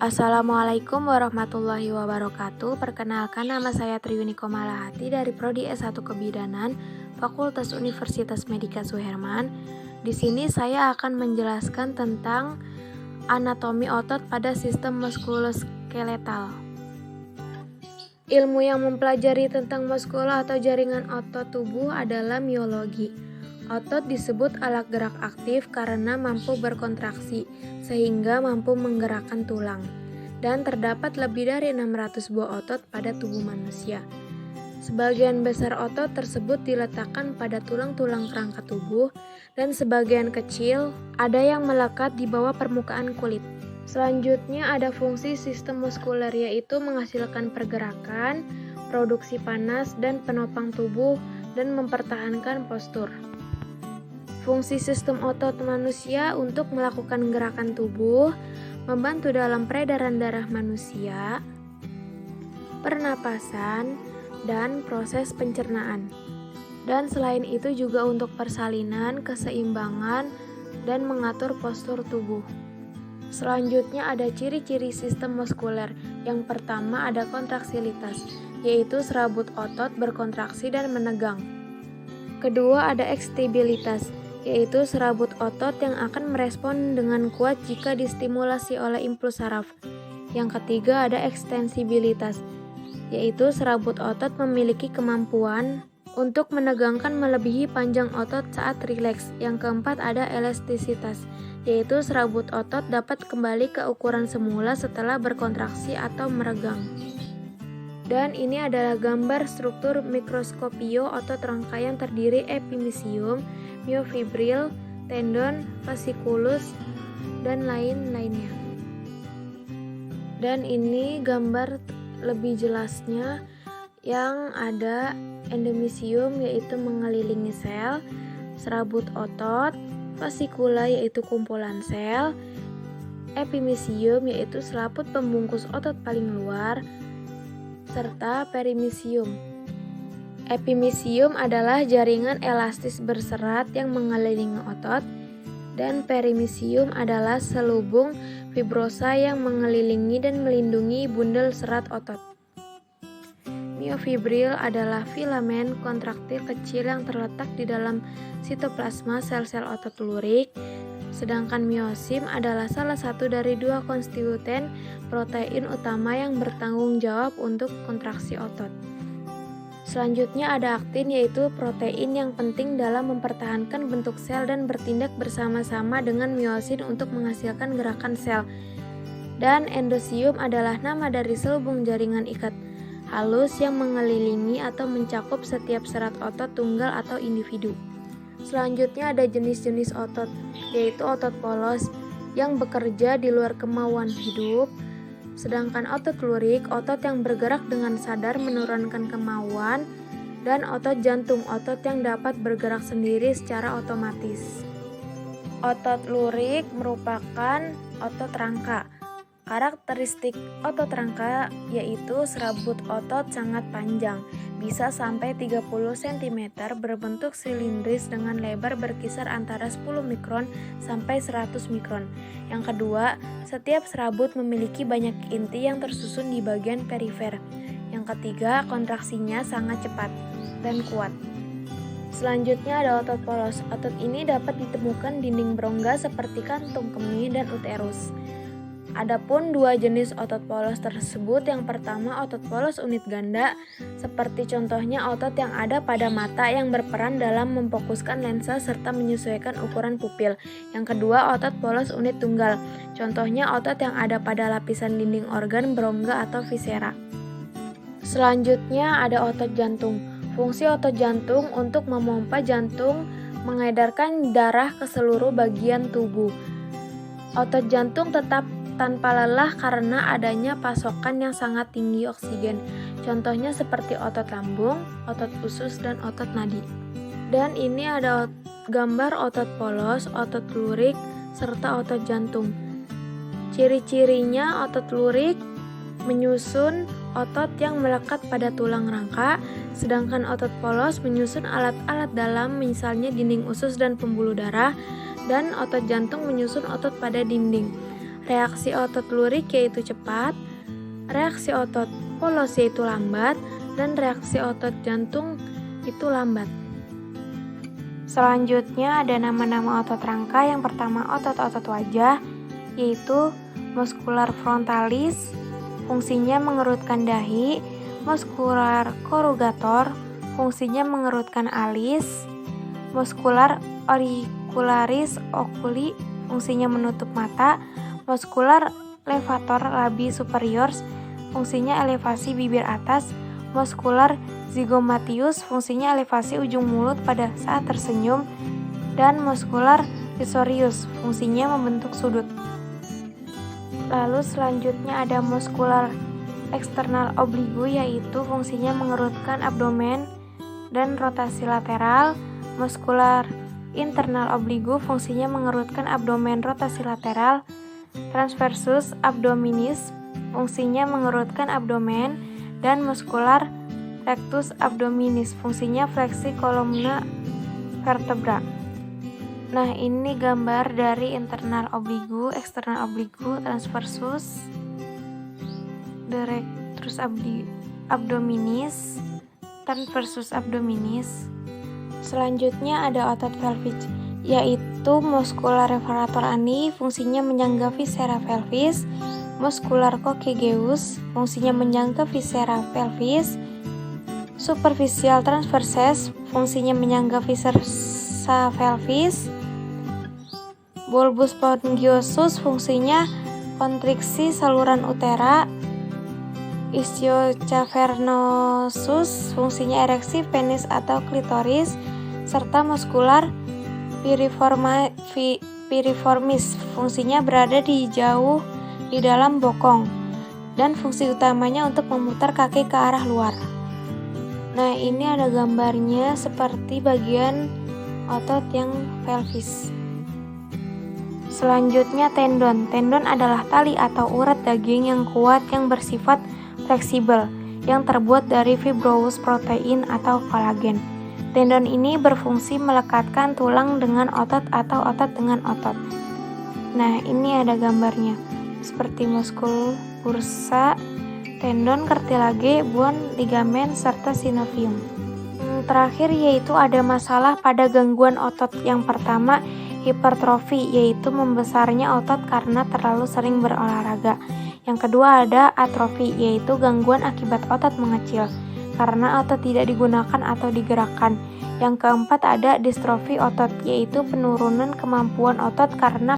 Assalamualaikum warahmatullahi wabarakatuh. Perkenalkan, nama saya Triuni Komalahati dari Prodi S1 Kebidanan, Fakultas Universitas Medika Suherman. Di sini saya akan menjelaskan tentang anatomi otot pada sistem muskuloskeletal. Ilmu yang mempelajari tentang muskul atau jaringan otot tubuh adalah miologi. Otot disebut alat gerak aktif karena mampu berkontraksi, sehingga mampu menggerakkan tulang. Dan terdapat lebih dari 600 buah otot pada tubuh manusia. Sebagian besar otot tersebut diletakkan pada tulang-tulang kerangka tubuh, dan sebagian kecil ada yang melekat di bawah permukaan kulit. Selanjutnya ada fungsi sistem muskuler, yaitu menghasilkan pergerakan, produksi panas, dan penopang tubuh, dan mempertahankan postur. Fungsi sistem otot manusia untuk melakukan gerakan tubuh, membantu dalam peredaran darah manusia, pernapasan, dan proses pencernaan. Dan selain itu juga untuk persalinan, keseimbangan, dan mengatur postur tubuh. Selanjutnya ada ciri-ciri sistem muskuler. Yang pertama ada kontraksilitas, yaitu serabut otot berkontraksi dan menegang. Kedua ada ekstibilitas, yaitu serabut otot yang akan merespon dengan kuat jika distimulasi oleh impuls saraf. Yang ketiga ada ekstensibilitas, yaitu serabut otot memiliki kemampuan untuk menegangkan melebihi panjang otot saat rileks. Yang keempat ada elastisitas, yaitu serabut otot dapat kembali ke ukuran semula setelah berkontraksi atau meregang. Dan ini adalah gambar struktur mikroskopio otot rangka yang terdiri epimysium, myofibril, tendon, fasciculus, dan lain-lainnya. Dan ini gambar lebih jelasnya yang ada endomysium, yaitu mengelilingi sel, serabut otot, fascicula yaitu kumpulan sel, epimysium yaitu selaput pembungkus otot paling luar, serta perimysium. Epimysium adalah jaringan elastis berserat yang mengelilingi otot, dan perimysium adalah selubung fibrosa yang mengelilingi dan melindungi bundel serat otot. Myofibril adalah filamen kontraktil kecil yang terletak di dalam sitoplasma sel-sel otot lurik, sedangkan myosim adalah salah satu dari dua konstituen protein utama yang bertanggung jawab untuk kontraksi otot. Selanjutnya ada aktin, yaitu protein yang penting dalam mempertahankan bentuk sel dan bertindak bersama-sama dengan myosin untuk menghasilkan gerakan sel. Dan endosium adalah nama dari selubung jaringan ikat halus yang mengelilingi atau mencakup setiap serat otot tunggal atau individu. Selanjutnya ada jenis-jenis otot, yaitu otot polos yang bekerja di luar kemauan hidup, sedangkan otot lurik, otot yang bergerak dengan sadar menurunkan kemauan, dan otot jantung, otot yang dapat bergerak sendiri secara otomatis. Otot lurik merupakan otot rangka. Karakteristik otot rangka yaitu serabut otot sangat panjang, bisa sampai 30 cm, berbentuk silindris dengan lebar berkisar antara 10 mikron sampai 100 mikron. Yang kedua, setiap serabut memiliki banyak inti yang tersusun di bagian perifer. Yang ketiga, kontraksinya sangat cepat dan kuat. Selanjutnya ada otot polos. Otot ini dapat ditemukan dinding berongga seperti kantung kemih dan uterus. Adapun dua jenis otot polos tersebut, yang pertama otot polos unit ganda, seperti contohnya otot yang ada pada mata yang berperan dalam memfokuskan lensa serta menyesuaikan ukuran pupil. Yang kedua otot polos unit tunggal, contohnya otot yang ada pada lapisan dinding organ berongga atau viscera. Selanjutnya ada otot jantung. Fungsi otot jantung untuk memompa jantung, mengedarkan darah ke seluruh bagian tubuh. Otot jantung tetap tanpa lelah karena adanya pasokan yang sangat tinggi oksigen. Contohnya seperti otot lambung, otot usus, dan otot nadi. Dan ini ada gambar otot polos, otot lurik, serta otot jantung. Ciri-cirinya otot lurik menyusun otot yang melekat pada tulang rangka, sedangkan otot polos menyusun alat-alat dalam, misalnya dinding usus dan pembuluh darah, dan otot jantung menyusun otot pada dinding. Reaksi otot lurik yaitu cepat, reaksi otot polos yaitu lambat, dan reaksi otot jantung itu lambat. Selanjutnya ada nama-nama otot rangka. Yang pertama otot-otot wajah, yaitu muskular frontalis, fungsinya mengerutkan dahi, muskular corrugator, fungsinya mengerutkan alis, muskular auricularis oculi, fungsinya menutup mata, muskular levator labii superior, fungsinya elevasi bibir atas, muskular zygomatius, fungsinya elevasi ujung mulut pada saat tersenyum, dan muskular risorius, fungsinya membentuk sudut. Lalu selanjutnya ada muskular eksternal obligu, yaitu fungsinya mengerutkan abdomen dan rotasi lateral. Muskular internal obligu, fungsinya mengerutkan abdomen rotasi lateral. Transversus abdominis, fungsinya mengerutkan abdomen, dan muskular rectus abdominis, fungsinya fleksi kolumna vertebra. Nah, ini gambar dari internal obligu, eksternal obligu, transversus, rectus abdominis, transversus abdominis. Selanjutnya ada otot pelvis, yaitu muskular levator ani, fungsinya menyangga viscera pelvis. Muskular coccygeus, fungsinya menyangga viscera pelvis. Superficial transversus, fungsinya menyangga viscera pelvis. Bulbus spongiosus, fungsinya kontriksi saluran utera. Ischiocavernosus, fungsinya ereksi penis atau klitoris, serta muskular piriformis, fungsinya berada jauh di dalam bokong, dan fungsi utamanya untuk memutar kaki ke arah luar. Nah, ini ada gambarnya seperti bagian otot yang pelvis. Selanjutnya tendon. Tendon adalah tali atau urat daging yang kuat yang bersifat fleksibel, yang terbuat dari fibrous protein atau kolagen. Tendon ini berfungsi melekatkan tulang dengan otot atau otot dengan otot. Nah, ini ada gambarnya seperti muskul bursa, tendon, kartilage, bone, ligamen, serta sinovium. Terakhir yaitu ada masalah pada gangguan otot. Yang pertama, hipertrofi, yaitu membesarnya otot karena terlalu sering berolahraga. Yang kedua ada atrofi, yaitu gangguan akibat otot mengecil karena otot tidak digunakan atau digerakkan. Yang keempat ada distrofi otot, yaitu penurunan kemampuan otot karena